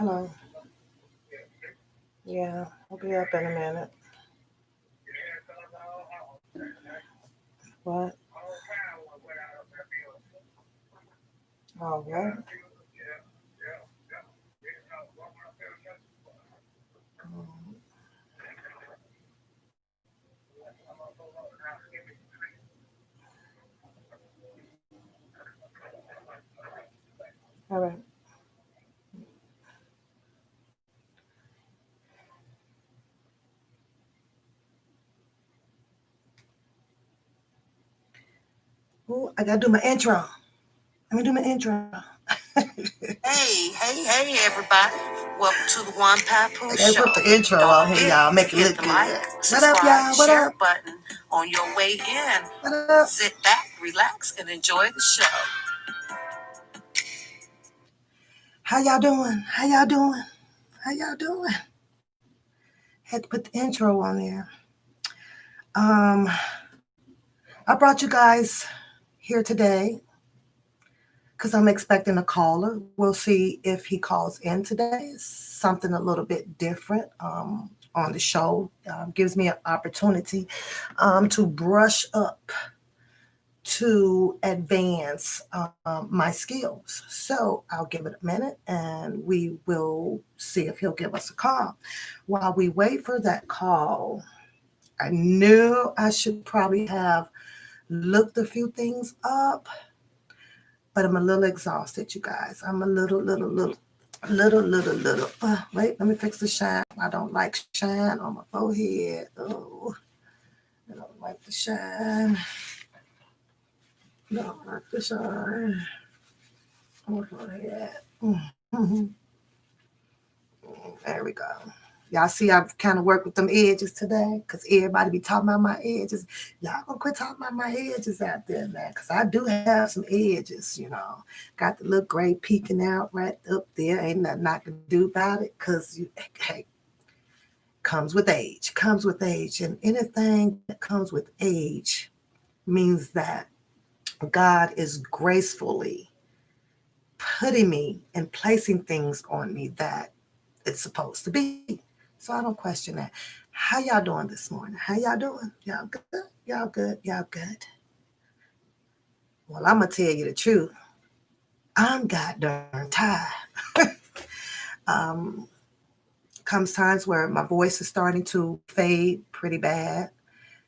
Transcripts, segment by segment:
Hello. Yeah, I'll be up in a minute. What? All right. All right. Ooh, I gotta do my intro. Let me do my intro. Hey, everybody. Welcome to the One Papoose I gotta Show. put the intro Don't on here, forget y'all. Make to it hit look the good. like, What up, subscribe, y'all? What share up? button on your way in. What up? Sit back, relax, and enjoy the show. How y'all doing? How y'all doing? How y'all doing? Had to put the intro on there. I brought you guys here today because I'm expecting a caller. We'll see if he calls in today. Something a little bit different on the show. Gives me an opportunity to brush up, to advance my skills. So I'll give it a minute and we will see if he'll give us a call. While we wait for that call, I knew I should probably have looked a few things up, but I'm a little exhausted, you guys. I'm a little. Wait, let me fix the shine. I don't like shine on my forehead. Oh, I don't like the shine. Don't like the shine on my forehead. Mhm. There we go. Y'all see I've kind of worked with them edges today because everybody be talking about my edges. Y'all gonna quit talking about my edges out there, man, because I do have some edges, Got the little gray peeking out right up there. Ain't nothing I can do about it because, hey, comes with age. Comes with age. And anything that comes with age means that God is gracefully putting me and placing things on me that it's supposed to be. So I don't question that. How y'all doing this morning? How y'all doing? Y'all good? Y'all good? Y'all good? Well, I'm going to tell you the truth. I'm goddamn tired. um, Comes times where my voice is starting to fade pretty bad.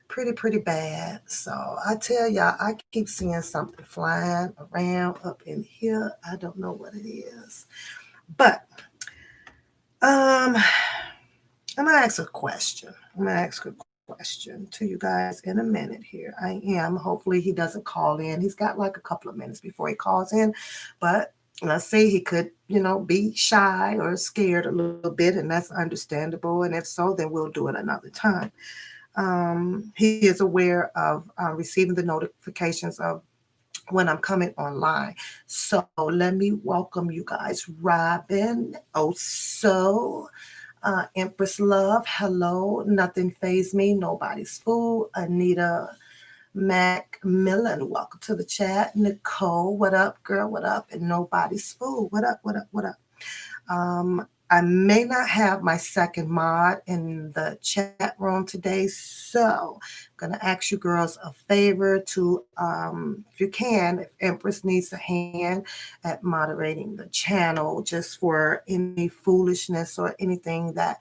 Pretty bad. So I tell y'all, I keep seeing something flying around up in here. I don't know what it is. But um, I'm going to ask a question. I'm going to ask a question to you guys in a minute here. I am. Hopefully he doesn't call in. He's got like a couple of minutes before he calls in. But let's say he could, be shy or scared a little bit, and that's understandable. And if so, then we'll do it another time. He is aware of receiving the notifications of when I'm coming online. So let me welcome you guys. Robin, Empress Love, hello. Nothing phased me, nobody's fool. Anita Macmillan, welcome to the chat. Nicole, what up, girl? What up? And nobody's fool. What up? What up? What up? I may not have my second mod in the chat room today, so I'm gonna ask you girls a favor to, if you can, if Empress needs a hand at moderating the channel, just for any foolishness or anything that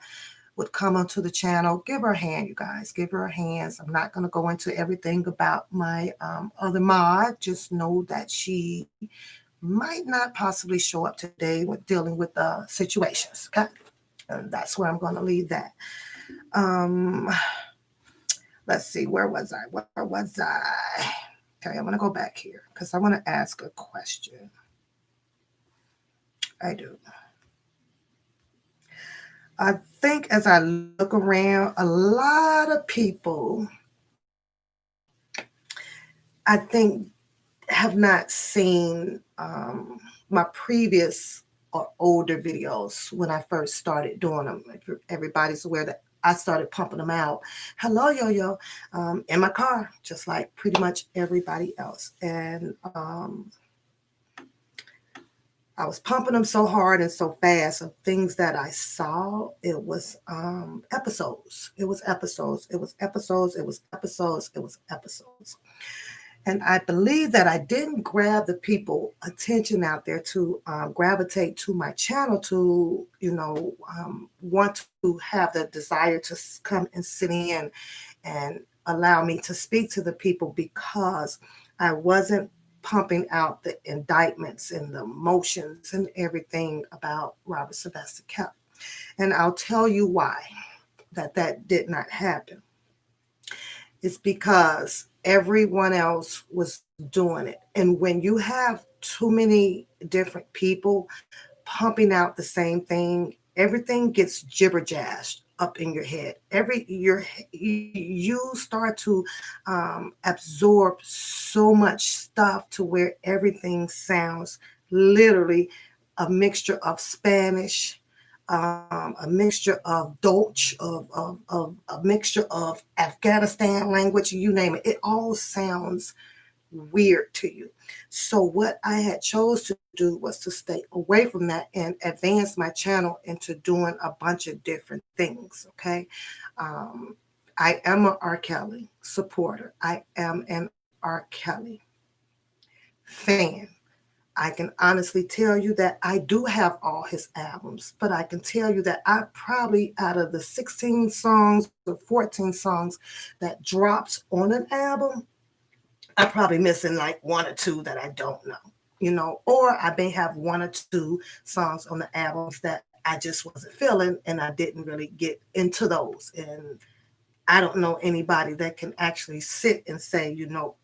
would come onto the channel, give her a hand, you guys. Give her a hand. I'm not going to go into everything about my other mod. Just know that she might not possibly show up today with dealing with situations. Okay, and that's where I'm going to leave that. Um, let's see, where was I? Where was I? Okay, I'm going to go back here because I want to ask a question. I do. I think as I look around, a lot of people, I think, have not seen my previous or older videos when I first started doing them. Everybody's aware that I started pumping them out. Hello, yo, in my car, just like pretty much everybody else. And I was pumping them so hard and so fast of things that I saw. It was episodes. It was episodes. It was episodes. It was episodes. It was episodes. And I believe that I didn't grab the people attention out there to gravitate to my channel to, want to have the desire to come and sit in and allow me to speak to the people because I wasn't pumping out the indictments and the motions and everything about Robert Sylvester Kelly. And I'll tell you why that did not happen. It's because everyone else was doing it. And when you have too many different people pumping out the same thing, everything gets jibber jazzed up in your head. You start to absorb so much stuff to where everything sounds literally a mixture of Spanish, a mixture of Dutch, of a mixture of Afghanistan language, you name it. It all sounds weird to you. So what I had chose to do was to stay away from that and advance my channel into doing a bunch of different things. Okay. I am an R. Kelly supporter. I am an R. Kelly fan. I can honestly tell you that I do have all his albums, but I can tell you that I probably, out of the 16 songs or 14 songs that drops on an album, I'm probably missing like one or two that I don't know, or I may have one or two songs on the albums that I just wasn't feeling and I didn't really get into those. And I don't know anybody that can actually sit and say,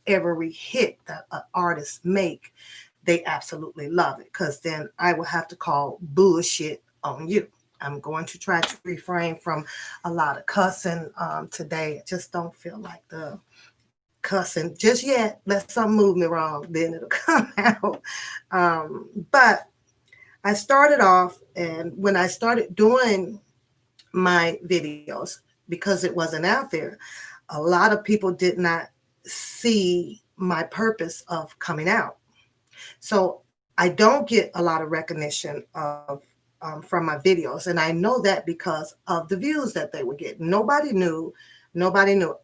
every hit that an artist make, they absolutely love it, because then I will have to call bullshit on you. I'm going to try to refrain from a lot of cussing today. I just don't feel like the cussing just yet. Let something move me wrong, then it'll come out. But I started off, and when I started doing my videos, because it wasn't out there, a lot of people did not see my purpose of coming out. So I don't get a lot of recognition of from my videos. And I know that because of the views that they were getting. Nobody knew.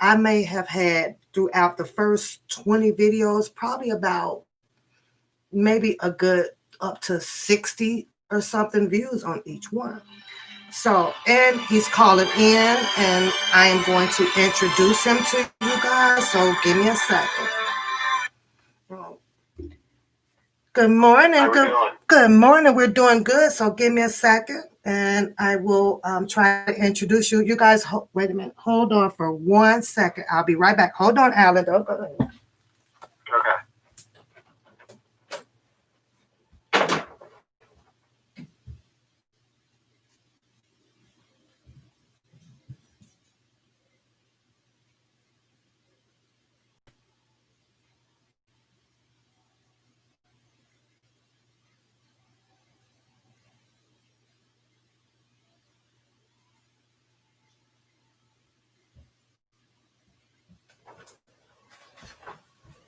I may have had throughout the first 20 videos, probably about maybe a good up to 60 or something views on each one. So, and he's calling in, and I am going to introduce him to you guys. So give me a second. Good morning. Good morning. We're doing good. So give me a second and I will try to introduce you. You guys, wait a minute. Hold on for 1 second. I'll be right back. Hold on, Alan. Don't go ahead.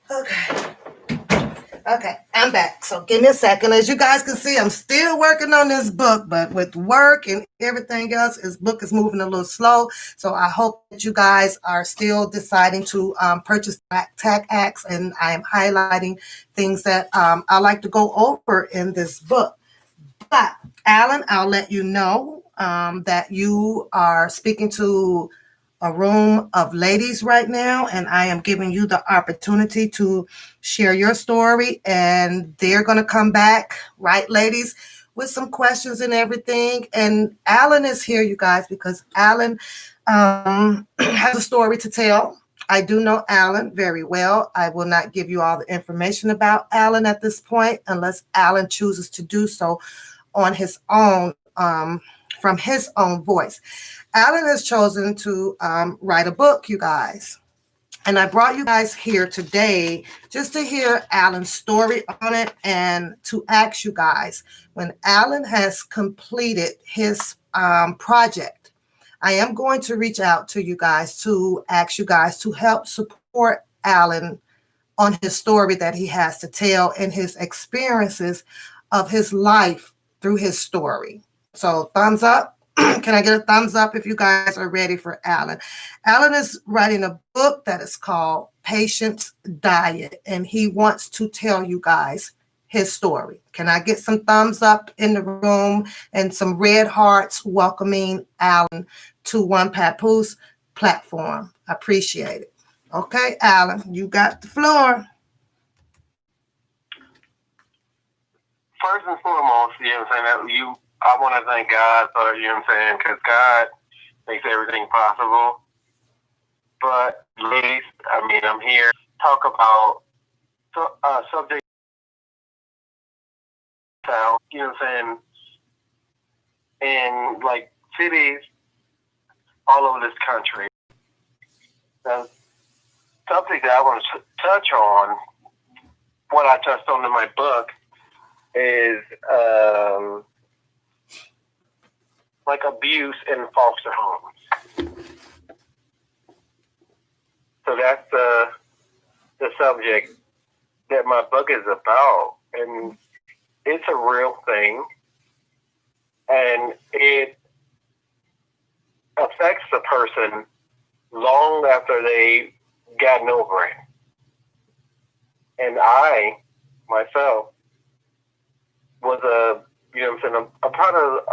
Okay. Okay, I'm back. So give me a second. As you guys can see, I'm still working on this book, but with work and everything else, this book is moving a little slow. So I hope that you guys are still deciding to purchase TAC Acts, and I am highlighting things that I like to go over in this book. But Alan, I'll let you know that you are speaking to a room of ladies right now, and I am giving you the opportunity to share your story, and they're going to come back, right, ladies, with some questions and everything. And Alan is here, you guys, because Alan has a story to tell. I do know Alan very well. I will not give you all the information about Alan at this point unless Alan chooses to do so on his own, from his own voice. Alan has chosen to write a book, you guys. And I brought you guys here today just to hear Alan's story on it and to ask you guys, when Alan has completed his project, I am going to reach out to you guys to ask you guys to help support Alan on his story that he has to tell and his experiences of his life through his story. So, thumbs up. Can I get a thumbs up if you guys are ready for Alan? Alan is writing a book that is called Patience Diet, and he wants to tell you guys his story. Can I get some thumbs up in the room and some red hearts welcoming Alan to One Papoose platform? I appreciate it. Okay, Alan, you got the floor. First and foremost, you know what I'm saying, I want to thank God for, you know what I'm saying, because God makes everything possible. But, ladies, I'm here to talk about subject, you know what I'm saying, in, like, cities all over this country. The subject that I want to touch on, what I touched on in my book, is like abuse in foster homes. So that's the subject that my book is about, and it's a real thing, and it affects the person long after they've gotten over it. And I, myself, was a part of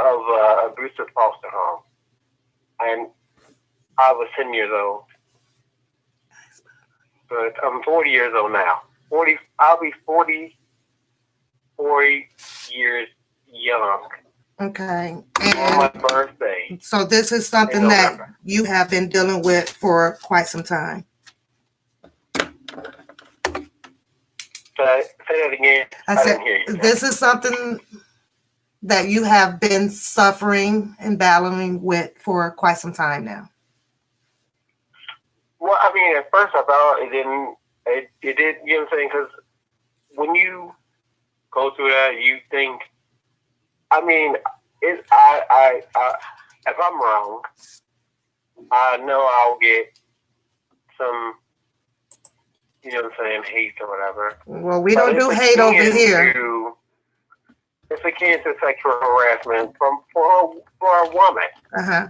abusive foster home, and I was 10 years old. But I'm 40 years old now. I'll be 44 years young. Okay. On my birthday. So this is something that you have been dealing with for quite some time. Say that again. I didn't hear you. This is something that you have been suffering and battling with for quite some time now. Well, at first I thought it didn't. It did. You know what I'm saying? Because when you go through that, you think. If I'm wrong, I know I'll get some. You know what I'm saying? Hate or whatever. Well, we don't do hate over here. It's akin to sexual harassment for a woman. Uh-huh.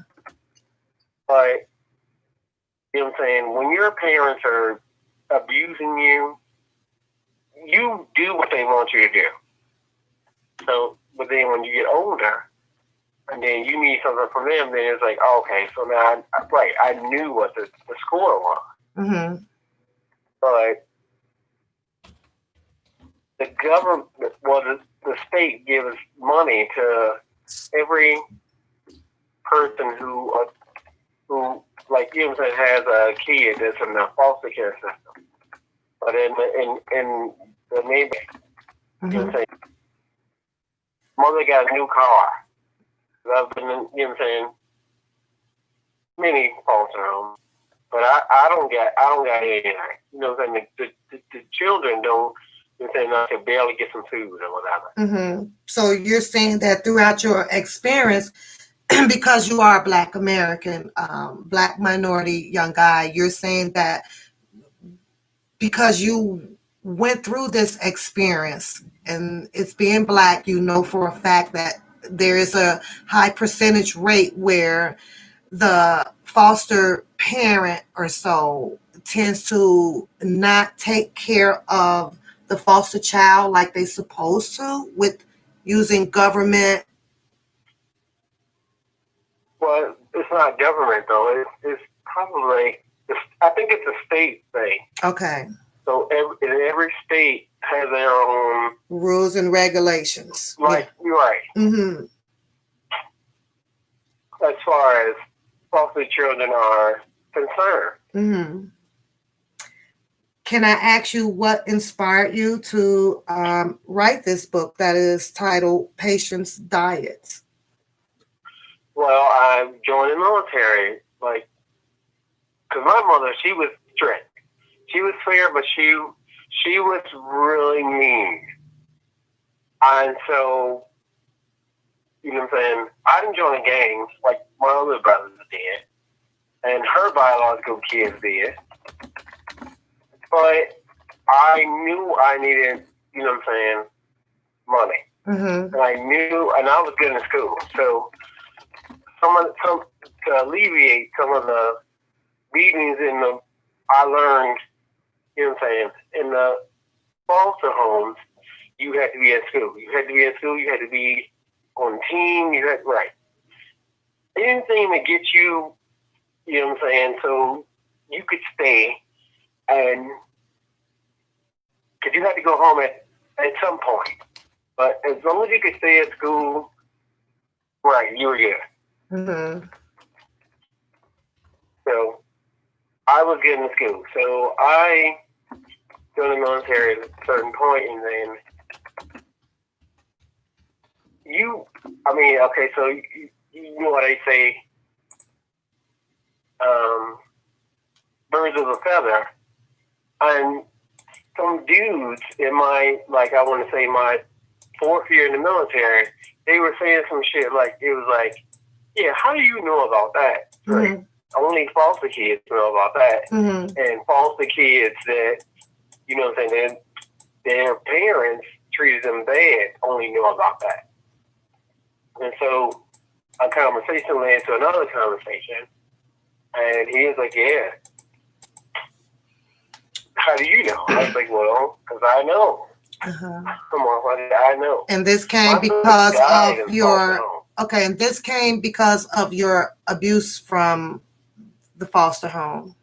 But, you know what I'm saying? When your parents are abusing you, you do what they want you to do. So, but then when you get older, and then you need something from them, then it's like, okay, so now, I knew what the score was. Mm-hmm. But the government, the state gives money to every person who like you know what I'm saying, has a kid that's in the foster care system. But in the neighborhood, mm-hmm. You know what I'm saying, mother got a new car. I've been in, you know what I'm saying, many foster homes. But I don't got anything. You know what I'm saying? The children don't, you know what I'm saying, I can barely get some food or whatever. Mm-hmm. So you're saying that throughout your experience, because you are a Black American, Black minority young guy, you're saying that because you went through this experience and it's being Black, you know for a fact that there is a high percentage rate where the foster parent or so tends to not take care of the foster child like they supposed to with using government. Well, it's not government though. It's probably, I think it's a state thing. Okay. So every state has their own rules and regulations. Like, yeah. You're right. Mm-hmm. As far as foster children are concerned. Mm-hmm. Can I ask you what inspired you to write this book that is titled Patience Diet? Well, I joined the military, because my mother, she was strict. She was fair, but she was really mean. And so, you know what I'm saying, I didn't join the gangs like my other brothers did, and her biological kids did. But I knew I needed, you know what I'm saying, money. Mm-hmm. and I knew, and I was good in school. So to alleviate some of the beatings I learned, you know what I'm saying, in the foster homes, you had to be at school. You had to be at school. You had to be on team. Right. Anything to get you, you know what I'm saying, so you could stay, and because you had to go home at some point. But as long as you could stay at school, right, you were good. Mm-hmm. So I was good in school. So I joined the military at a certain point, and then okay, so you know what they say, birds of a feather, and some dudes in my fourth year in the military, they were saying some shit like, it was like, yeah, how do you know about that? Mm-hmm. Like, only foster kids know about that. Mm-hmm. And foster kids that, you know what I'm saying, their parents treated them bad only know about that. And so a conversation led to another conversation, and he was like, yeah, how do you know? I was like, well, because I know. Uh-huh. Come on, I know. And this came because of your and this came because of your abuse from the foster home.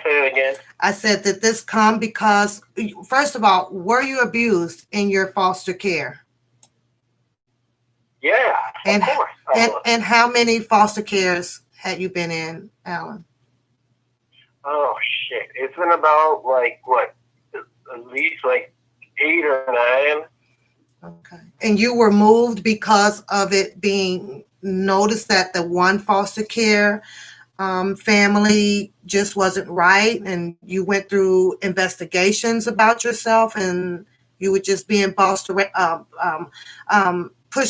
Say it again. I said that this come because, first of all, were you abused in your foster care? Yeah, And of course. and how many foster cares had you been in, Alan? Oh shit! It's been about at least 8 or 9. Okay. And you were moved because of it being noticed that the one foster care family just wasn't right, and you went through investigations about yourself, and you were just being pushed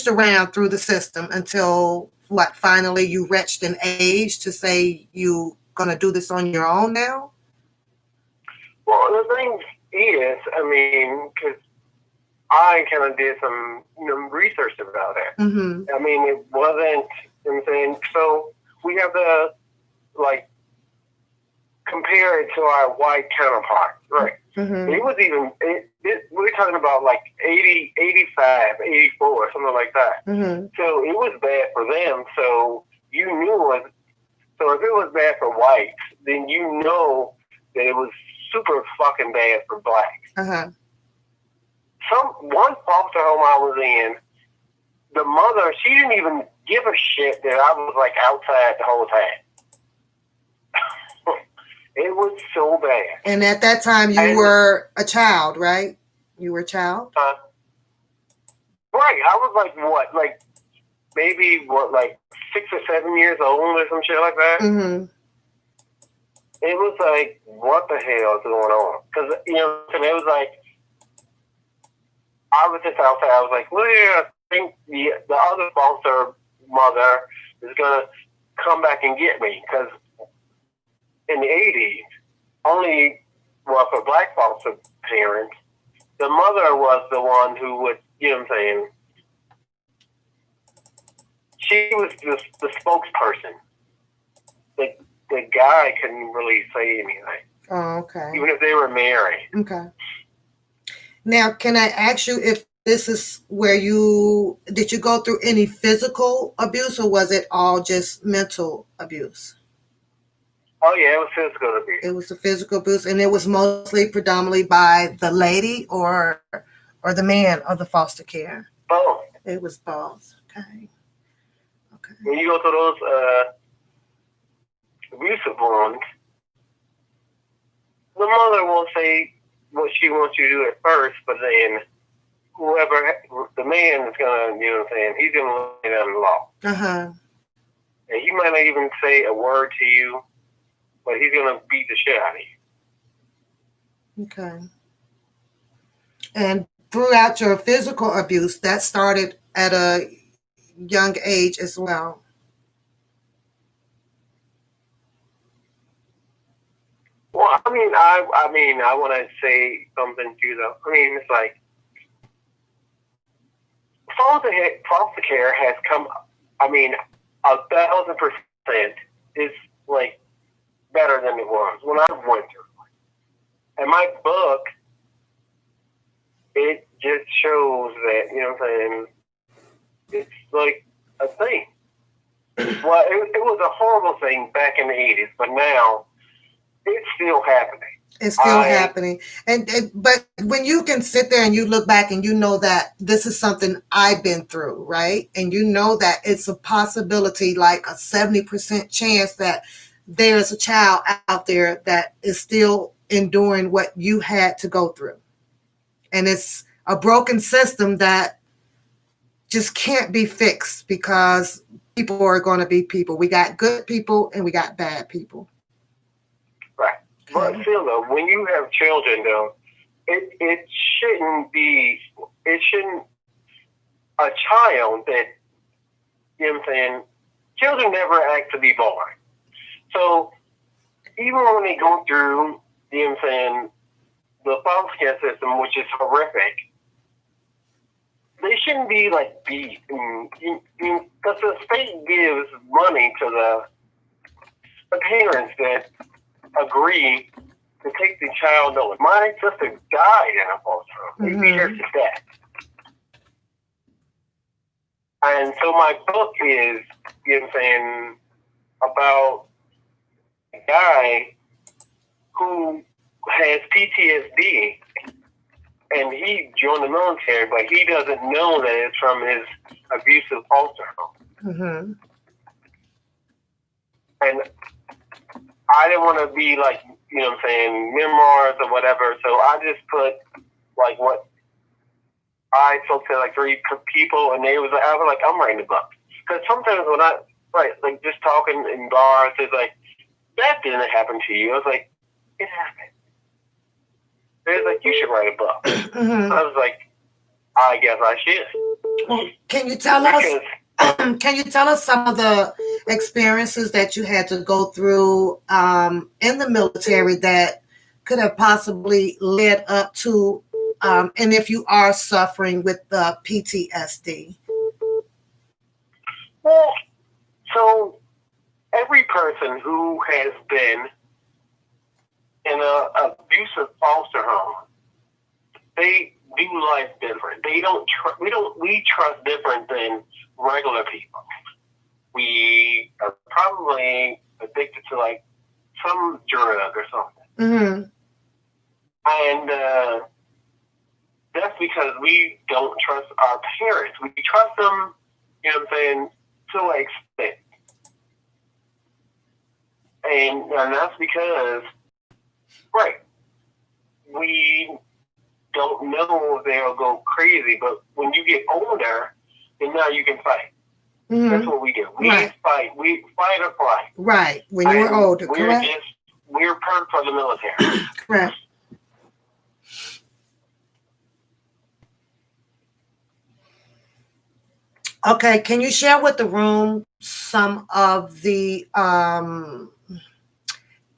around through the system until finally you reached an age to say you gonna do this on your own now? Well, the thing is, because I kind of did some research about it. Mm-hmm. It wasn't, you know what I'm saying? So we have to compare it to our white counterparts, right? Mm-hmm. It was we're talking about 80, 85, 84, something like that. Mm-hmm. So it was bad for them. So you knew so if it was bad for whites, then you know that it was super fucking bad for blacks. Uh-huh. One foster home I was in, the mother, she didn't even give a shit that I was outside the whole time. It was so bad. And at that time, you were a child, right? You were a child? Right. I was maybe 6 or 7 years old or some shit like that. Mm-hmm. It was what the hell is going on? Because, it was I was just outside. I was like, well, yeah, I think the other foster mother is going to come back and get me. Because in the 80s, for black foster parents, the mother was the one who would, you know what I'm saying, she was the spokesperson. The guy couldn't really say anything. Oh, okay. Even if they were married. Okay. Now, can I ask you if this is where did you go through any physical abuse, or was it all just mental abuse? Oh, yeah, it was physical abuse. It was a physical abuse, and it was predominantly by the lady or the man of the foster care? Both. It was both. Okay. When you go through those abusive ones, the mother will say what she wants you to do at first, but then the man is going to, you know what I'm saying, he's going to lay down the law. Uh-huh. And he might not even say a word to you, but he's going to beat the shit out of you. Okay. And throughout your physical abuse, that started at a young age as well. Well, Well, I want to say something too, though. I mean, it's like foster care has come. I mean, 1,000% is like better than it was when I went through it. And my book, it just shows that, you know what I'm saying, it's like a thing. Well, it was a horrible thing back in the 80s, but now it's still happening. It's still happening. But when you can sit there and you look back and you know that this is something I've been through, right? And you know that it's a possibility, like a 70% chance that there's a child out there that is still enduring what you had to go through. And it's a broken system that just can't be fixed because people are going to be people. We got good people and we got bad people. Right. But still, though, when you have children, though, it shouldn't, a child that, you know what I'm saying, children never ask to be born. So even when they go through, you know what I'm saying, the foster care system, which is horrific, they shouldn't be like beat. Because the state gives money to the parents that agree to take the child over. My sister died in a foster home. They beat her to death. And so my book is, you know what I'm saying, about a guy who has PTSD and he joined the military, but he doesn't know that it's from his abusive foster home. Mm-hmm. And I didn't want to be like, you know what I'm saying, memoirs or whatever, so I just put like what I spoke to like 3 people, and I was like, I'm writing a book. Because sometimes when I write, like just talking in bars, it's like, that didn't happen to you. I was like, it happened. They're like, you should write a book. Mm-hmm. I was like, I guess I should. Well, can you tell us some of the experiences that you had to go through in the military that could have possibly led up to, and if you are suffering with the PTSD? Well, so every person who has been in an abusive foster home, they do life different. We trust different than regular people. We are probably addicted to like some drug or something. Mm-hmm. And that's because we don't trust our parents. We trust them, you know what I'm saying, to an extent. And that's because, right, we don't know if they'll go crazy, but when you get older, then now you can fight. Mm-hmm. That's what we do. We fight. We fight or flight. Right, when you were older, correct? We're perfect for the military. Correct. Okay, can you share with the room some of the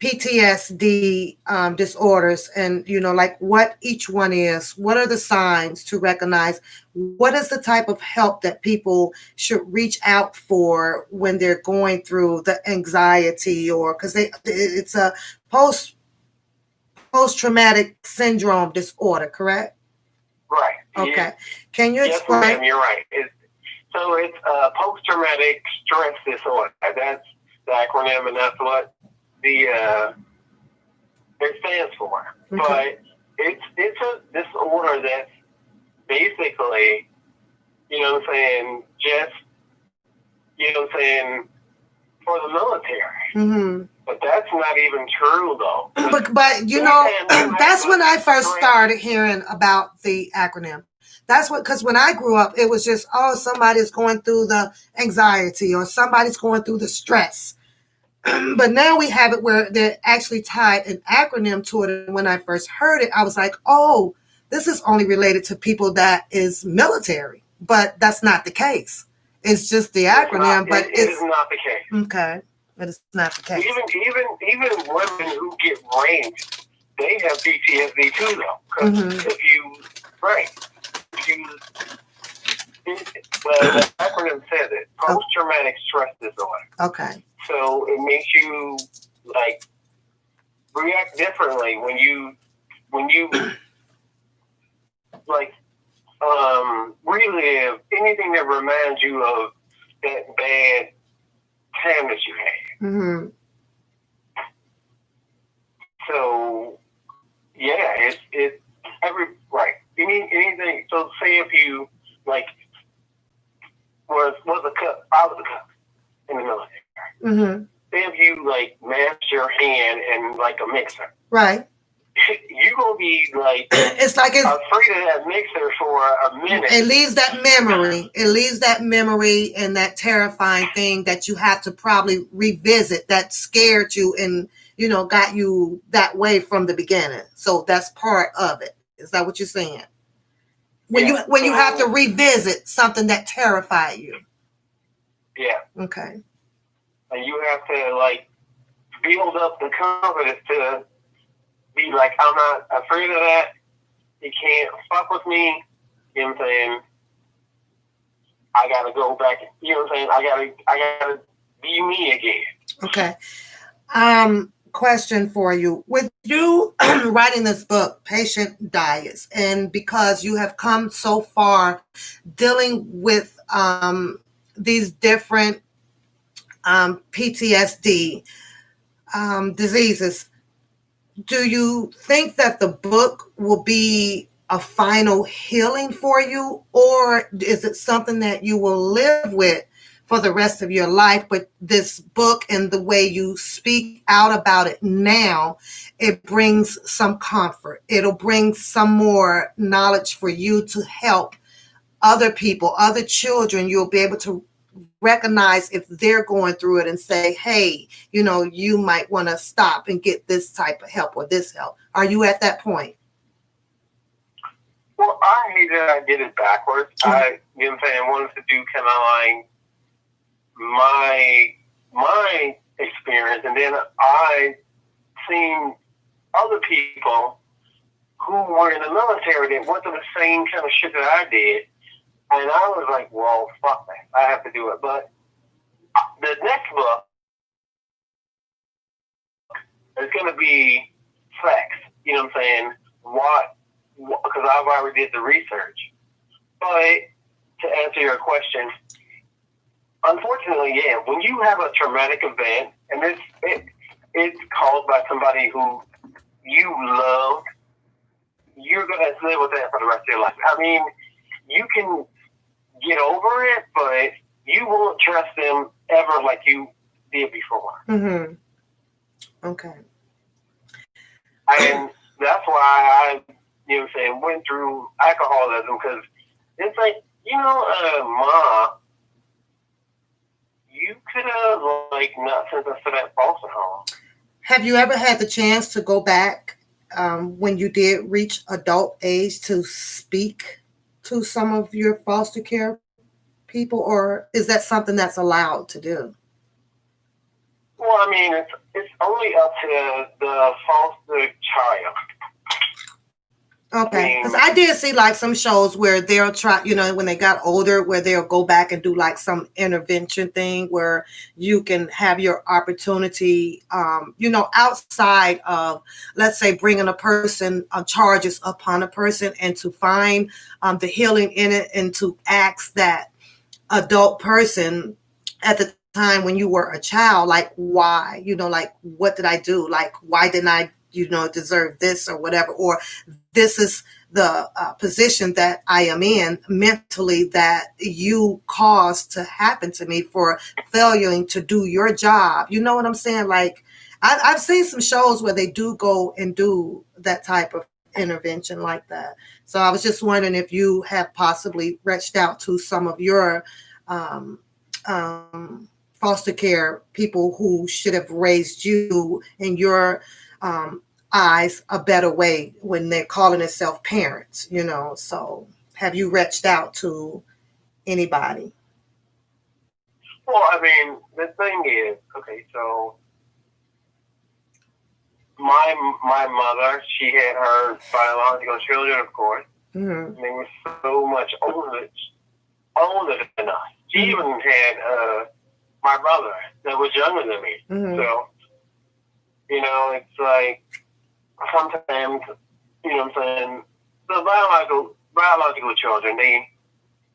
PTSD disorders, and like what each one is? What are the signs to recognize? What is the type of help that people should reach out for when they're going through the anxiety, or because it's a post-traumatic syndrome disorder, correct? Right. Okay. Yeah. Can you explain? Yes, ma'am, you're right. So it's post-traumatic stress disorder. That's the acronym, and that's what it stands for. Okay. But it's a disorder that's basically, you know what I'm saying, just, you know what I'm saying, for the military. Mm-hmm. But that's not even true, though. But that's when I first started hearing about the acronym. That's because when I grew up, it was just, somebody's going through the anxiety or somebody's going through the stress. But now we have it where they actually tied an acronym to it. And when I first heard it, I was like, oh, this is only related to people that is military. But that's not the case. It's just the acronym. It is not the case. Okay. but it's not the case. Even women who get raped, they have PTSD too, though. Because if you the acronym says it, post-traumatic stress disorder. Okay. So it makes you like react differently when you like relive anything that reminds you of that bad time that you had. Mm-hmm. So yeah, it's anything. So say if you like was a cook, I was a cook in the military. Mm-hmm. Say if you like mashed your hand in like a mixer, right? You're gonna be like it's afraid of that mixer for a minute. It leaves that memory. It leaves that memory and that terrifying thing that you have to probably revisit that scared you and got you that way from the beginning. So that's part of it. Is that what you're saying? When you have to revisit something that terrified you. Yeah. Okay. And you have to like build up the confidence to be like, I'm not afraid of that. You can't fuck with me. You know what I'm saying? I gotta go back. You know what I'm saying? I gotta be me again. Okay. Question for you. With you writing this book, Patient Diets, and because you have come so far dealing with these different PTSD diseases, do you think that the book will be a final healing for you, or is it something that you will live with for the rest of your life? But this book and the way you speak out about it now, it brings some comfort. It'll bring some more knowledge for you to help other people, other children. You'll be able to recognize if they're going through it and say, hey, you might want to stop and get this type of help or this help. Are you at that point? Well, I hate that I did it backwards. I wanted to do kind of like my experience, and then I seen other people who were in the military that went through the same kind of shit that I did. And I was like, well, fuck that. I have to do it. But the next book is going to be facts. You know what I'm saying? Because I've already did the research. But to answer your question, unfortunately, yeah, when you have a traumatic event, and it's caused by somebody who you love, you're going to live with that for the rest of your life. I mean, you can get over it, but you won't trust them ever like you did before. Mm-hmm. Okay. And that's why I, went through alcoholism, because it's like, Ma, you could have not sent us to that foster home. Have you ever had the chance to go back when you did reach adult age to speak to some of your foster care people, or is that something that's allowed to do? Well, I mean, it's only up to the foster child. Okay, because I did see some shows where they'll try, when they got older, where they'll go back and do some intervention thing where you can have your opportunity, outside of, let's say, bringing a person, charges upon a person, and to find the healing in it, and to ask that adult person at the time when you were a child, why, what did I do? Why didn't I, deserve this or whatever, or this is the position that I am in mentally that you caused to happen to me for failing to do your job. You know what I'm saying? I've seen some shows where they do go and do that type of intervention like that. So I was just wondering if you have possibly reached out to some of your foster care people who should have raised you in your eyes a better way when they're calling themselves parents, So have you reached out to anybody? Well, I mean, the thing is, okay, so my mother, she had her biological children, of course. Mm-hmm. They were so much older than us. She even had my brother that was younger than me. Mm-hmm. So, you know, it's like sometimes, you know what I'm saying, the biological children, they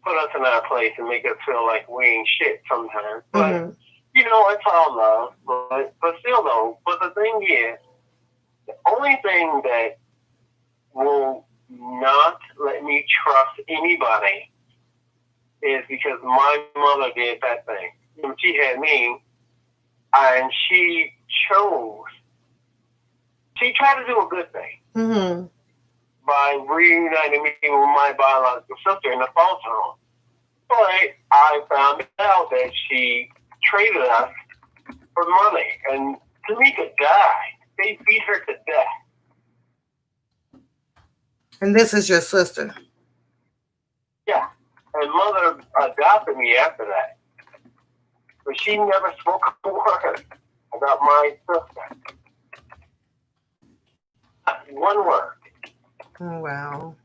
put us in our place and make us feel like we ain't shit sometimes. But, Mm-hmm. you know, it's all love. But still, though, but the thing is, the only thing that will not let me trust anybody is because my mother did that thing. When she had me, and she tried to do a good thing Mm-hmm. by reuniting me with my biological sister in the foster home. But I found out that she traded us for money, and Tamika died. They beat her to death. And this is your sister. Yeah. And mother adopted me after that. But she never spoke a word about my sister. Not one word. Oh, wow.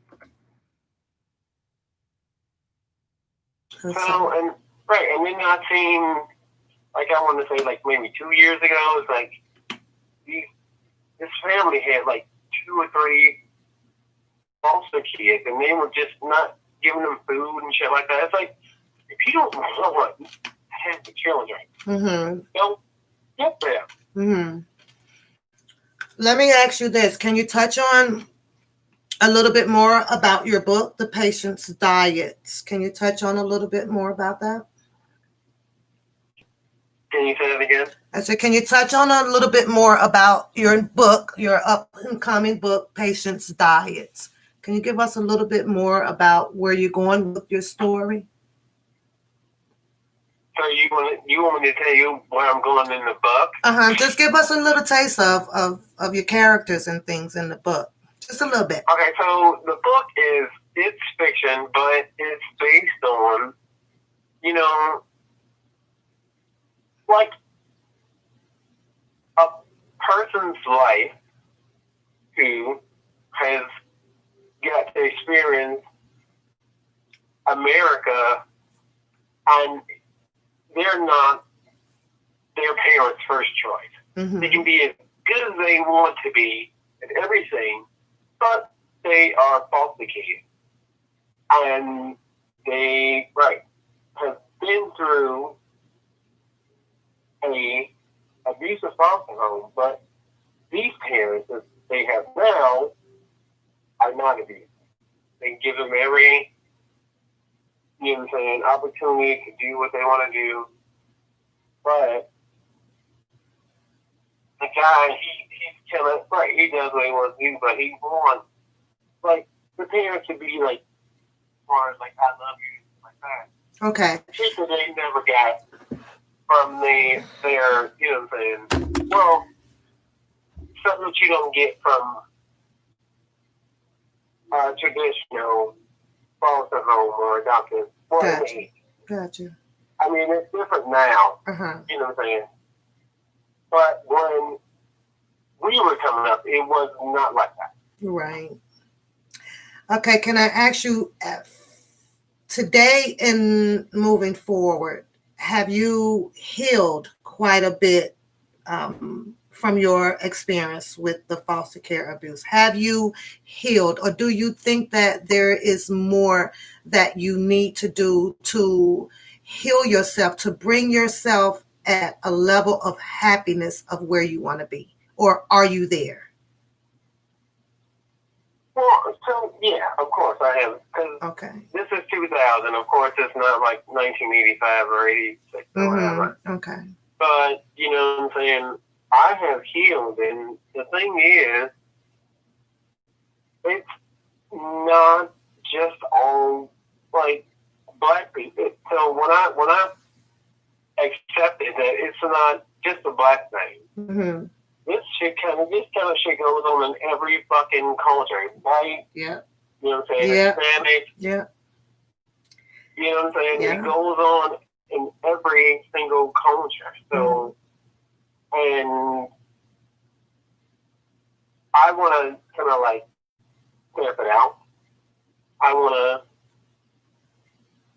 So, and then I seen, like I want to say, like maybe 2 years ago, it's like this family had like 2 or 3 foster kids, and they were just not giving them food and shit like that. It's like, if you don't want to have the children, Mm-hmm. don't get them. Mm-hmm. Let me ask you this. Can you touch on a little bit more about your book, The Patient's Diets? Can you touch on a little bit more about that? Can you say that again? I said, can you touch on a little bit more about your book, your up-and-coming book, Patient's Diets? Can you give us a little bit more about where you're going with your story? So you want me to tell you where I'm going in the book? Just give us a little taste of your characters and things in the book. Just a little bit. Okay, so the book it's fiction, but it's based on, you know, like a person's life who has got to experience America, and they're not their parents' first choice. Mm-hmm. They can be as good as they want to be at everything, but they are foster kids. And they, have been through a abusive foster home, but these parents that they have now are not abusive. They give them every, you know what I'm saying, opportunity to do what they want to do. But the guy, he's killing, he does what he wants to do, but he wants, the parents to be like, as far as like, I love you, like that. Okay. Shit that they never got from their, you know what I'm saying, well, something that you don't get from traditional foster home or adopted. Gotcha. I mean, it's different now, you know what I'm saying? But when we were coming up, it was not like that. Right. Okay, can I ask you, today and moving forward, have you healed quite a bit from your experience with the foster care abuse? Have you healed, or do you think that there is more that you need to do to heal yourself, to bring yourself at a level of happiness of where you want to be? Or are you there? Well, so, yeah, of course I have. Okay. This is 2000. Of course, it's not like 1985 or 86 or whatever. Okay. But, you know what I'm saying? I have healed, and the thing is, it's not just all, black people. So when I accepted that it's not just a black thing, Mm-hmm. this kind of shit goes on in every fucking culture, right? Yeah. You know what I'm saying? Yeah. Hispanic. Yeah. You know what I'm saying? Yeah. It goes on in every single culture. So, and I want to kind of like stamp it out. I want to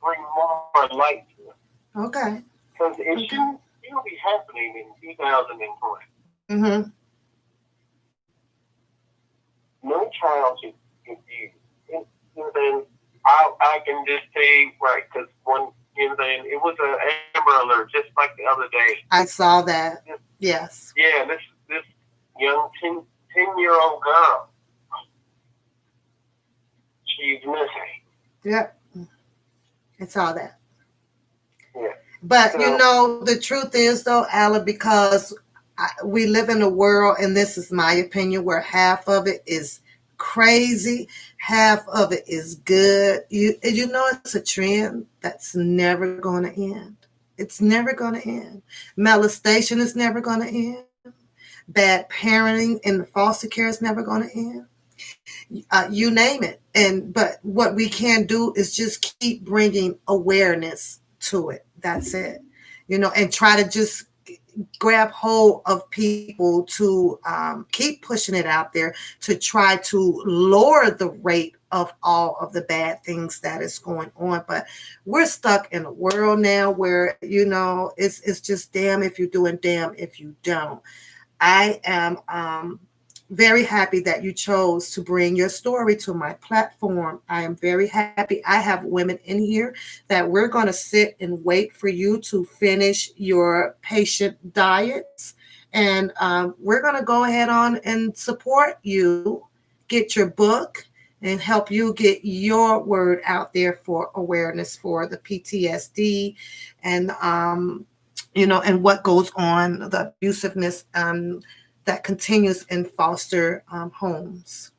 bring more light to it. Okay. Because it shouldn't be happening in 2020. Mm-hmm. No child should confuse. You know what I'm saying? I can just say, right, because one, you know what I'm saying, it was an Amber Alert just like the other day. I saw that. Yes. Yeah, this young 10-year-old girl, she's missing. Yep. I saw that. Yeah. But, you know, the truth is, though, Alan, because we live in a world, and this is my opinion, where half of it is crazy, half of it is good. You know, it's a trend that's never going to end. It's never going to end. Molestation is never going to end. Bad parenting in the foster care is never going to end. You name it. But what we can do is just keep bringing awareness to it. That's it. You know, and try to just grab hold of people to keep pushing it out there to try to lower the rate of all of the bad things that is going on. But we're stuck in a world now where, you know, it's just damn if you do and damn if you don't. I am very happy that you chose to bring your story to my platform. I am very happy. I have women in here that we're going to sit and wait for you to finish your patient diets. And we're going to go ahead on and support you, get your book, and help you get your word out there for awareness for the PTSD and, you know, and what goes on, the abusiveness that continues in foster homes.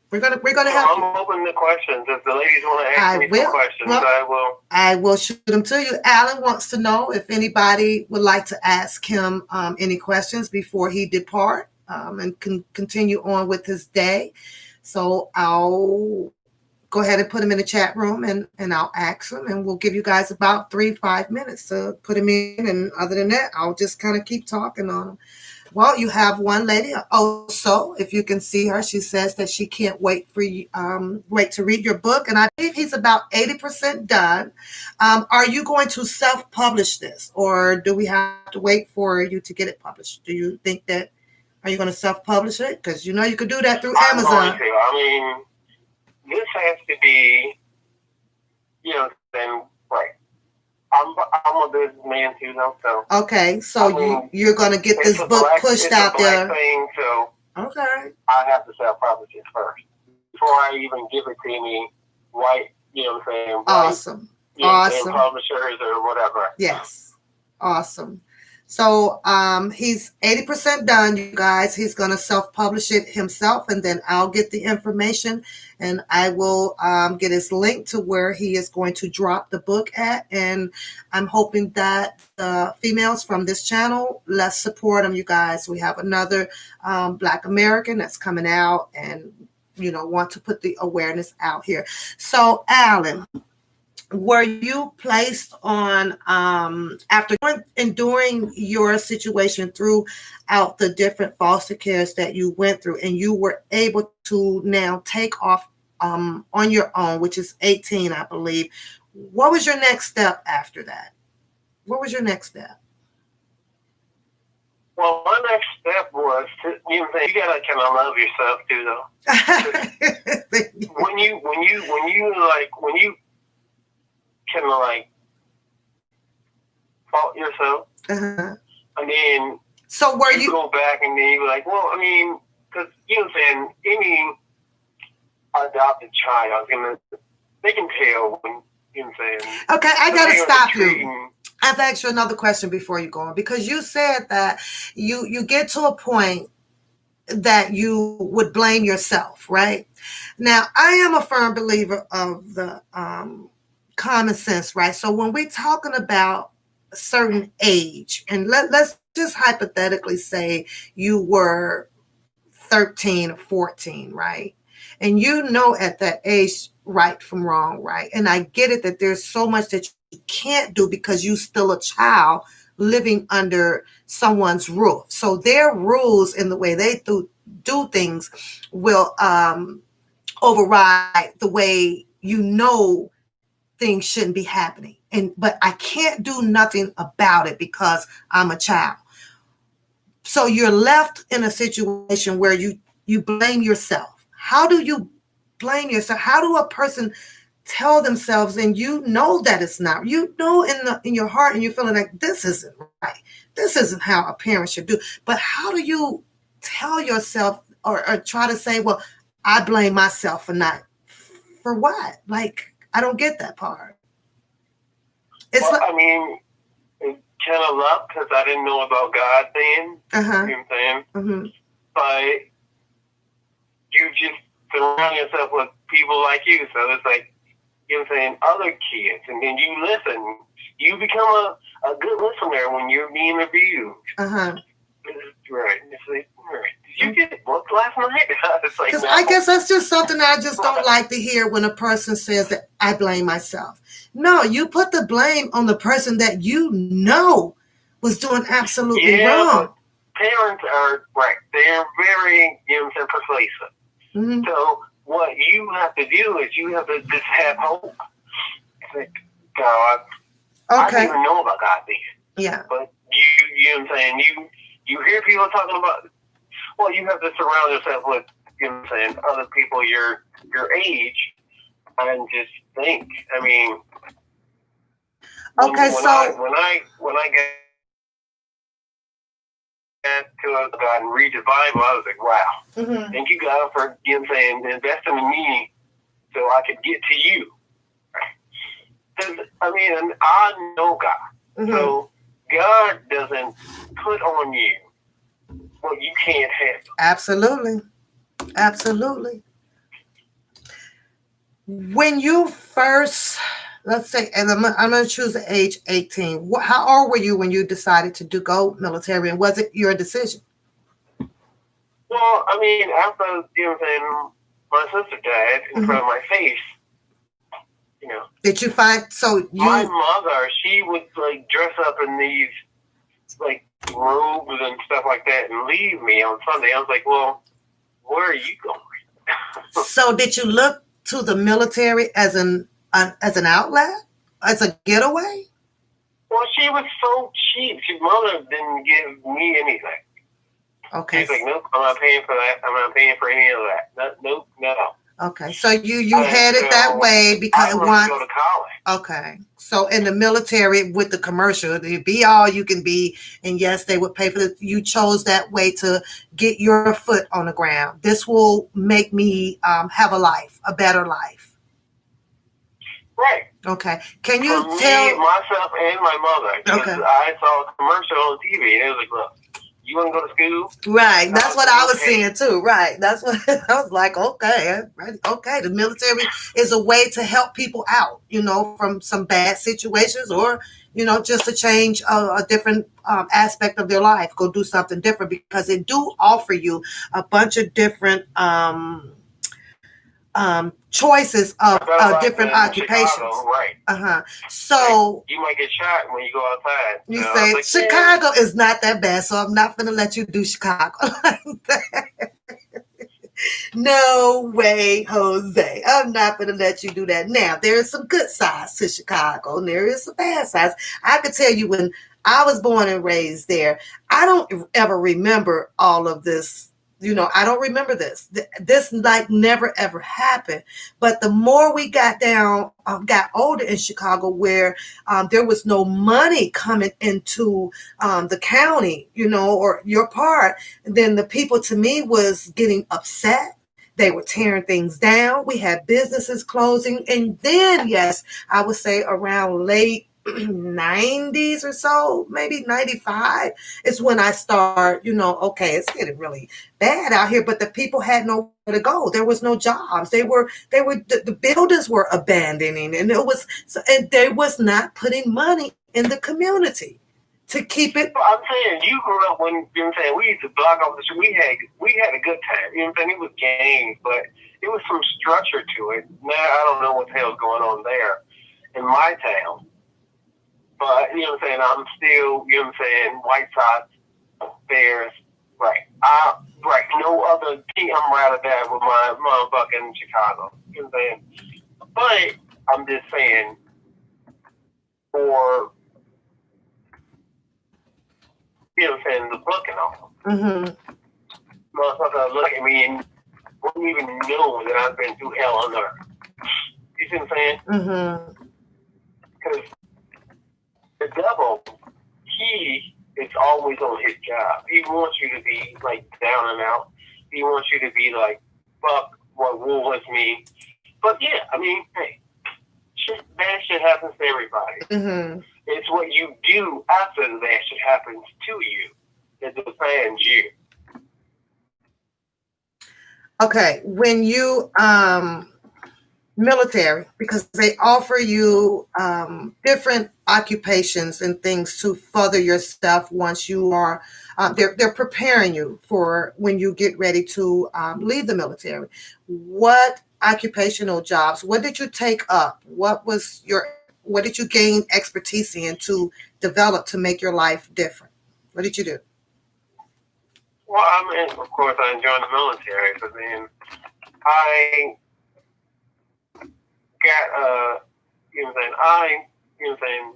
We're gonna help you. I'm open to questions. If the ladies want to ask me some questions, I will. I will shoot them to you. Alan wants to know if anybody would like to ask him any questions before he depart and can continue on with his day. So I'll go ahead and put him in the chat room and I'll ask him, and we'll give you guys about 3-5 minutes to put him in. And other than that, I'll just kind of keep talking on him. Well, you have one lady also, if you can see her, she says that she can't wait for you, wait to read your book. And I believe he's about 80% done. Are you going to self-publish this, or do we have to wait for you to get it published? Do you think that, are you going to self-publish it? Because you know you could do that through Amazon. I'm going to. I mean, this has to be, you know, then right. I'm a businessman too, though. So okay, so you're going to get this book pushed out there. Thing, so okay, I have to self-publish it first before I even give it to any white, you know what I'm saying? White, awesome, you know, awesome. Publishers or whatever. Yes, awesome. So he's 80% done, you guys. He's going to self-publish it himself, and then I'll get the information, and I will get his link to where he is going to drop the book at. And I'm hoping that the females from this channel, let's support him, you guys. We have another Black American that's coming out and, you know, want to put the awareness out here. So, Alan, were you placed on after enduring your situation throughout the different foster cares that you went through, and you were able to now take off on your own, which is 18, I believe? What was your next step after that? What was your next step? Well, my next step was to, you know, you gotta kind of love yourself too, though. when you kind of like fault yourself, and then so were you go back and then you're like, well, I mean, because you know what I'm saying, any adopted child, they can tell when, you know what I'm saying. Okay, I gotta stop you. I have to ask you another question before you go on, because you said that you get to a point that you would blame yourself, right? Now, I am a firm believer of the common sense, right? So when we're talking about a certain age, and let's just hypothetically say you were 13 or 14, right? And you know at that age right from wrong, right? And I get it that there's so much that can't do because you're still a child living under someone's roof. So their rules and the way they do things will override the way you know things shouldn't be happening. But I can't do nothing about it because I'm a child. So you're left in a situation where you blame yourself. How do you blame yourself? How do a person tell themselves, and you know that it's not, you know in your heart, and you're feeling like this isn't right, this isn't how a parent should do, but how do you tell yourself or try to say, well, I blame myself for not, for what? Like, I don't get that part. It's well, like, I mean, it's kind of luck because I didn't know about God then. You know what I'm saying? Mm-hmm. But you just surround yourself with people like you. So it's like, you know what I'm saying, other kids. And then you listen. You become a good listener when you're being abused. Uh-huh. Right. It's like, right. Did you get booked last night? It's like, Because no. I guess that's just something that I just don't like to hear when a person says that I blame myself. No, you put the blame on the person that you know was doing absolutely wrong. But parents are, right, they're very, you know what I'm saying, persuasive. Mm-hmm. So what you have to do is you have to just have hope. It's like, God, I Okay. didn't even know about God then. Yeah. But you know what I'm saying, you hear people talking about, well, you have to surround yourself with, you know what I'm saying, other people your age and just think. I mean, when I get to God and read the Bible, I was like, wow. Mm-hmm. Thank you, God, for, you know what I'm saying, investing in me so I could get to you. I mean, and I know God. Mm-hmm. So God doesn't put on you what you can't handle. Absolutely. Absolutely. When you first, let's say, and I'm going to choose the age 18. How old were you when you decided to go military, and was it your decision? Well, I mean, after, you know what I'm saying, my sister died in front of my face, you know. Did you find, my mother, she would, like, dress up in these, like, robes and stuff like that and leave me on Sunday. I was like, well, where are you going? So did you look to the military as an outlet, as a getaway? Well, she was so cheap. Mother didn't give me anything. Okay. She's like, nope, I'm not paying for that. I'm not paying for any of that. Nope, no. Okay, so you had it that way because I wanted to go to college. Okay, so in the military with the commercial, it'd be all you can be, and yes, they would pay for it. You chose that way to get your foot on the ground. This will make me have a better life. Right. Okay. Can you for tell me, myself, and my mother? Because Okay. I saw a commercial on TV, and it was like, look, you want to go to school? Right. That's what I was Okay. saying too. Right. That's what I was like, okay, right. Okay. The military is a way to help people out, from some bad situations or, just to change a different aspect of their life, go do something different because they do offer you a bunch of different choices of different occupations. Chicago, right. Uh-huh. So you might get shot when you go outside. you So say like, Chicago is not that bad, so I'm not gonna let you do Chicago like that. No way, Jose. I'm not gonna let you do that. Now, there is some good sides to Chicago, and there is some bad sides. I could tell you when I was born and raised there, I don't ever remember all of this. I don't remember this. This like never ever happened. But the more we got older in Chicago, where there was no money coming into the county, or your part, then the people to me was getting upset. They were tearing things down. We had businesses closing. And then, yes, I would say around late 90s or so, maybe 95 is when I start, okay, it's getting really bad out here, but the people had nowhere to go. There was no jobs. The buildings were abandoning, and they was not putting money in the community to keep it. I'm saying, you grew up when, we used to block off the street. We had a good time. It was games, but it was some structure to it. Now I don't know what the hell's going on there in my town. But, you know what I'm saying, I'm still, you know what I'm saying, White Sox, Bears, right. Right, no other team I'm rather than with my motherfucking Chicago. You know what I'm saying? But I'm just saying, for, you know what I'm saying, the book and all, motherfucker look at me and wouldn't even know that I've been through hell on earth. You see what I'm saying? Because the devil, he is always on his job. He wants you to be like down and out. He wants you to be like, fuck what wool was me. But yeah, I mean, hey, bad shit happens to everybody. It's what you do after the bad shit happens to you that defines you. Okay, when you military, because they offer you different occupations and things to further yourself once you are they're preparing you for when you get ready to leave the military. What occupational jobs, what did you take up? What did you gain expertise in to develop to make your life different? What did you do? Well, I mean, of course, I joined the military, but then I got, you know what I'm saying, you know what I'm saying,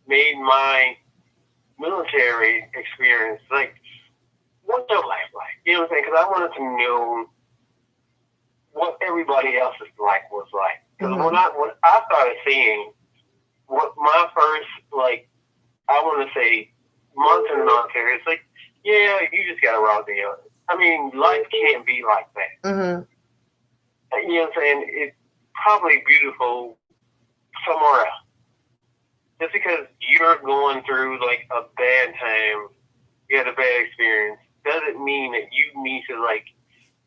made my military experience, like, what's your life like? You know what I'm saying? Because I wanted to know what everybody else's life was like. Because when I started seeing what my first, like, I want to say, months in the military, it's like, yeah, you just got to raw deal. I mean, life can't be like that. You know what I'm saying? It's probably beautiful somewhere else. Just because you're going through, like, a bad time, you had a bad experience, doesn't mean that you need to, like,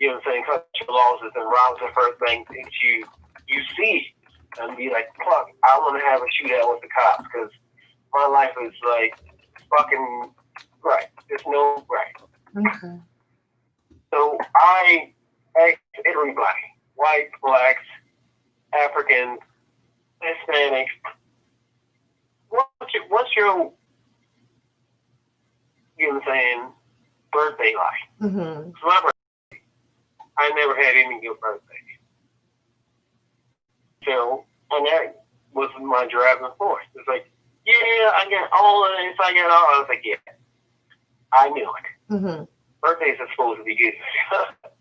you know what I'm saying, cut your losses and rob the first thing that you see and be like, fuck, I want to have a shootout with the cops because my life is, like, fucking right. There's no right. Okay. So I asked everybody, whites, blacks, Africans, Hispanics, what's your, you know what I'm saying, birthday like? It's my birthday. I never had any good birthday. So, and that was my driving force. It's like, yeah, I got all of this, I was like, yeah, I knew it. Birthdays are supposed to be good.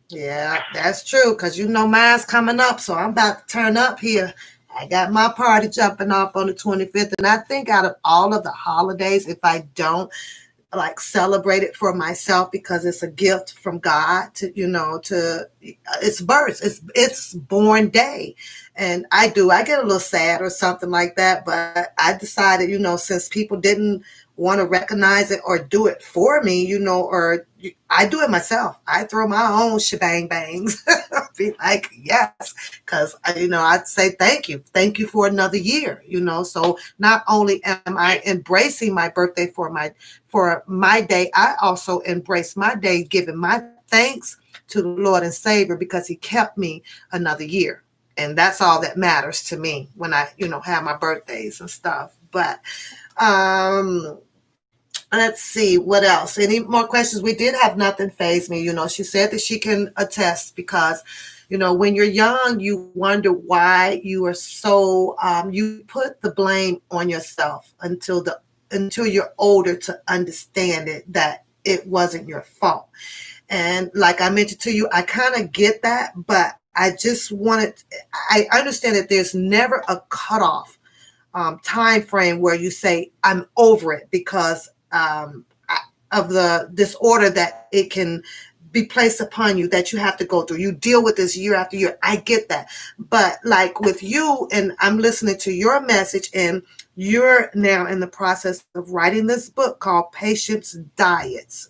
Yeah, that's true, because you know mine's coming up, so I'm about to turn up here. I got my party jumping off on the 25th, and I think out of all of the holidays, if I don't like celebrate it for myself because it's a gift from God to, you know, to its birth, it's born day. And I get a little sad or something like that, but I decided, you know, since people didn't want to recognize it or do it for me, you know, or I do it myself. I throw my own shebang bangs. Be like, yes, because, you know, I'd say thank you for another year, you know. So not only am I embracing my birthday for my day, I also embrace my day giving my thanks to the Lord and Savior because he kept me another year. And that's all that matters to me when I, you know, have my birthdays and stuff. But let's see what else. Any more questions? We did have Nothing Faze Me. You know, she said that she can attest because, you know, when you're young, you wonder why you are so, you put the blame on yourself until you're older to understand it, that it wasn't your fault. And like I mentioned to you, I kind of get that, but I understand that there's never a cutoff time frame where you say, I'm over it because of the disorder that it can be placed upon you that you have to go through. You deal with this year after year. I get that. But like with you, and I'm listening to your message, and you're now in the process of writing this book called Patience Diets.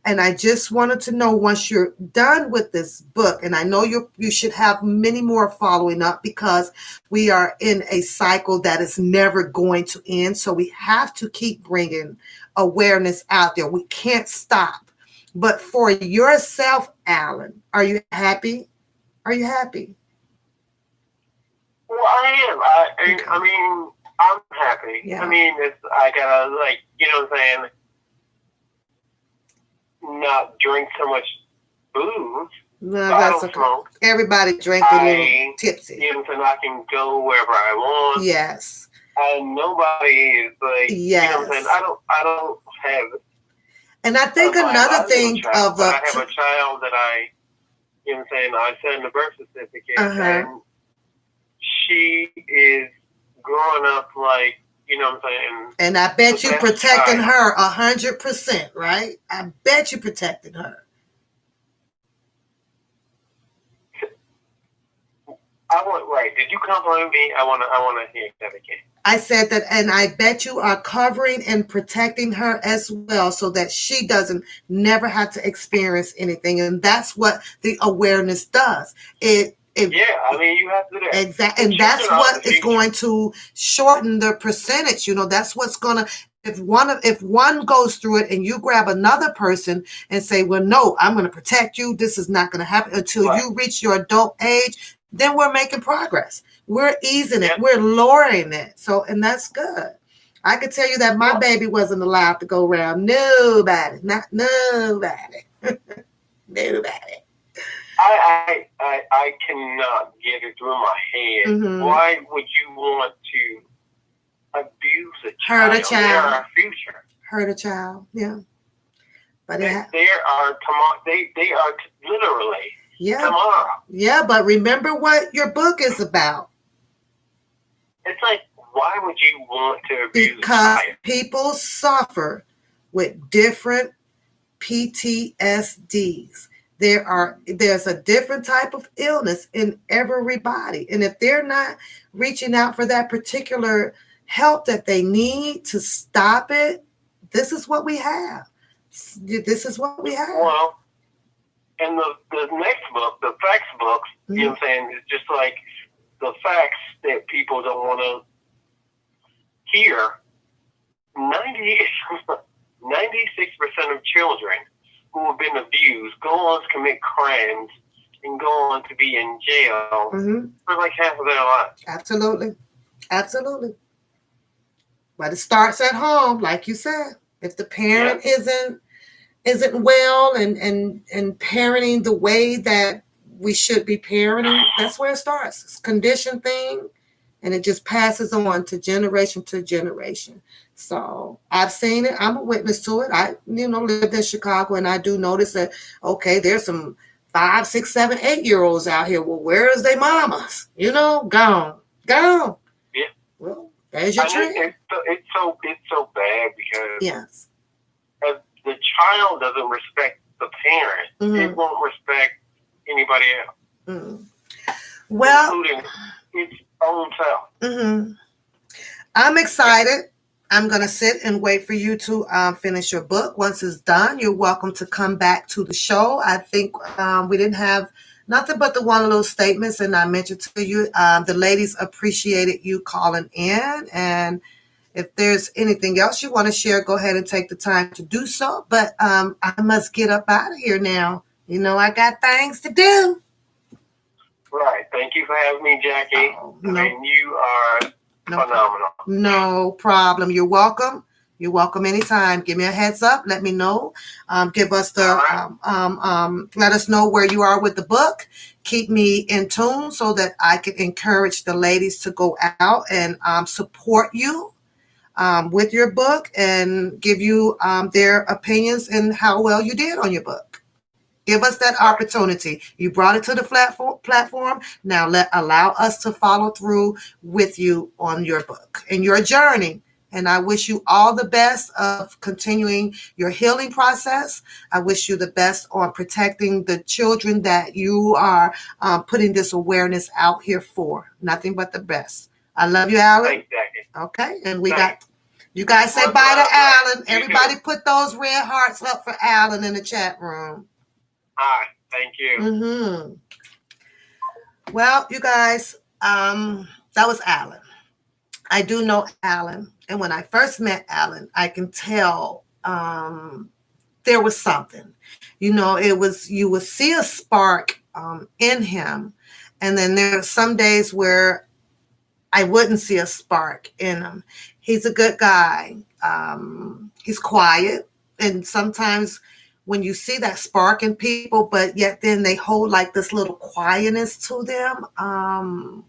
And I just wanted to know, once you're done with this book, and I know you should have many more following up because we are in a cycle that is never going to end. So we have to keep bringing awareness out there. We can't stop. But for yourself, Alan, are you happy? Are you happy? Well, I am. I mean, I'm happy. Yeah. I mean, I gotta, like, you know what I'm saying, not drink so much booze. No, But I that's don't okay. smoke. Everybody drink a little tipsy. You know what I'm saying, I can go wherever I want. Yes. And nobody is like, Yes. you know what I'm saying, I don't have. And I think another thing child, of but I have a child that you know what I'm saying, I send the birth certificate, and she is growing up like, you know what I'm saying. And I bet you protecting her 100%, right? I bet you protecting her. Did you compliment me? I want to hear that again. I said that, and I bet you are covering and protecting her as well, so that she doesn't never have to experience anything. And that's what the awareness does. Yeah, I mean, you have to do that. Exactly, and that's what is going to shorten the percentage. You know, that's what's gonna. If one goes through it and you grab another person and say, well, no, I'm going to protect you. This is not going to happen until you reach your adult age. Then we're making progress. We're easing it. We're lowering it. So, and that's good. I could tell you that my baby wasn't allowed to go around nobody, not nobody, nobody. I cannot get it through my head. Mm-hmm. Why would you want to abuse a child? Hurt a child. They are our future. Hurt a child. Yeah. But they are literally tomorrow. Yeah, but remember what your book is about. It's like, why would you want to abuse because a child? People suffer with different PTSDs. There's a different type of illness in everybody. And if they're not reaching out for that particular help that they need to stop it, this is what we have. This is what we have. Well, and the next book, the facts books, mm-hmm. You know what I'm saying, it's just like the facts that people don't want to hear. 96% of children who have been abused go on to commit crimes and go on to be in jail mm-hmm. for like half of their lives. Absolutely. Absolutely. But it starts at home, like you said. If the parent isn't well and parenting the way that we should be parenting, that's where it starts. It's a conditioned thing, and it just passes on to generation. So I've seen it. I'm a witness to it. I, lived in Chicago, and I do notice that, okay, there's some 5, 6, 7, 8-year-olds out here. Well, where is their mamas? Gone. Yeah. Well, there's your trick. It's so bad because yes. If the child doesn't respect the parent, mm-hmm. It won't respect anybody else. Mm-hmm. Well, including its own self. Mm-hmm. I'm excited. I'm going to sit and wait for you to finish your book. Once it's done, you're welcome to come back to the show. I think we didn't have nothing but the one little statements, and I mentioned to you, the ladies appreciated you calling in. And if there's anything else you want to share, go ahead and take the time to do so. But I must get up out of here now. I got things to do. Right. Thank you for having me, Jackie. No. I mean, you are phenomenal. No problem. You're welcome. You're welcome anytime. Give me a heads up. Let me know. Give us let us know where you are with the book. Keep me in tune so that I can encourage the ladies to go out and support you with your book and give you their opinions and how well you did on your book. Give us that opportunity. You brought it to the platform. Now allow us to follow through with you on your book and your journey. And I wish you all the best of continuing your healing process. I wish you the best on protecting the children that you are putting this awareness out here for. Nothing but the best. I love you, Alan. Thanks, Jackie. Okay. And you guys say bye to Alan. Everybody put those red hearts up for Alan in the chat room. Hi, thank you. Mm-hmm. Well, you guys, that was Alan. I do know Alan. And when I first met Alan, I can tell there was something. You would see a spark in him. And then there are some days where I wouldn't see a spark in him. He's a good guy. He's quiet, and sometimes when you see that spark in people, but yet then they hold like this little quietness to them.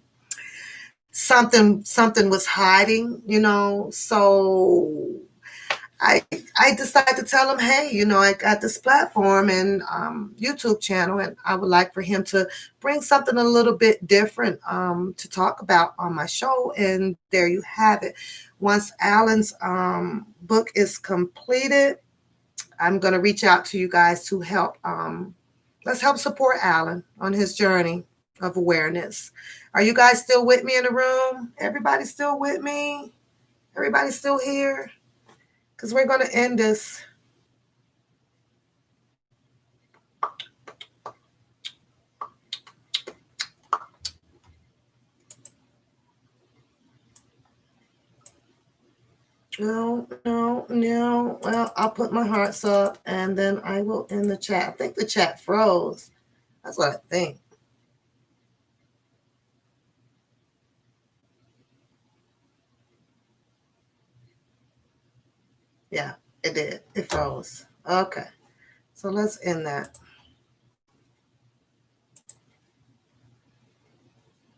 Something was hiding, So I I decided to tell him, hey, I got this platform and YouTube channel, and I would like for him to bring something a little bit different to talk about on my show. And there you have it. Once Alan's book is completed, I'm going to reach out to you guys to help. Let's help support Alan on his journey of awareness. Are you guys still with me in the room? Everybody still with me? Everybody still here? Because we're going to end this. No. Well, I'll put my hearts up and then I will end the chat. I think the chat froze. That's what I think. Yeah, it did. It froze. Okay. So let's end that.